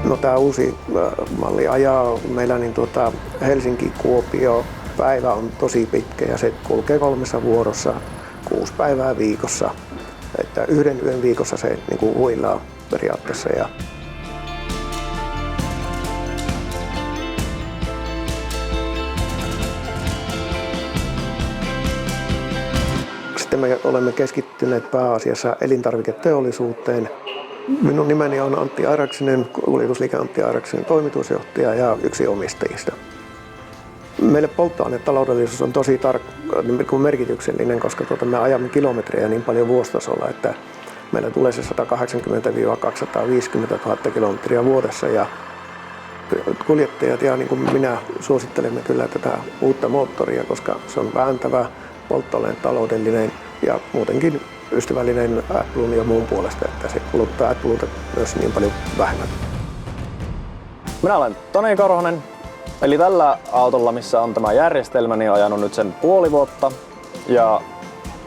No tämä uusi malli ajaa meillä Helsinki-Kuopio päivä on tosi pitkä ja se kulkee 3 vuorossa 6 päivää viikossa. Että 1 yön viikossa se huilaa periaatteessa. Sitten me olemme keskittyneet pääasiassa elintarviketeollisuuteen. Minun nimeni on Antti Airaksinen, kuljetusliike Antti Airaksinen, toimitusjohtaja ja yksi omistajista. Meille polttoainetaloudellisuus on tosi merkityksellinen, koska me ajamme kilometrejä niin paljon vuositasolla, että meillä tulee se 180 000–250 000 kilometriä vuodessa. Ja kuljettajat ja niin kuin minä suosittelemme kyllä tätä uutta moottoria, koska se on vääntävä, polttoainetaloudellinen ja muutenkin ystävällinen AdBluen ja muun puolesta, että se kuluttaa AdBlueta myös niin paljon vähemmän. Minä olen Toni Korhonen, eli tällä autolla, missä on tämä järjestelmä, niin olen ajanut nyt sen puoli vuotta ja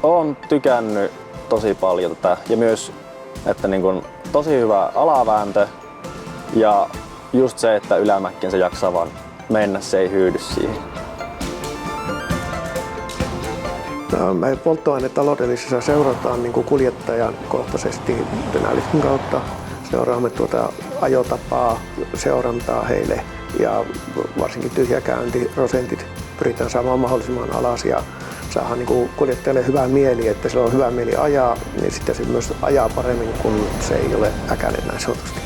olen tykännyt tosi paljon tätä ja myös, että tosi hyvä alavääntö ja just se, että ylämäkkiin se jaksaa vaan mennä, se ei hyydy siihen. Me polttoainetaloudellisessa seurataan kuljettajan kohtaisesti Dynaliftin kautta. Seuraamme ajotapaa, seurantaa heille ja varsinkin tyhjäkäyntiprosentit pyritään saamaan mahdollisimman alas ja saadaan kuljettajalle hyvä mieli, että sillä on hyvä mieli ajaa, niin sitten se myös ajaa paremmin, kun se ei ole äkäinen näin sanotusti.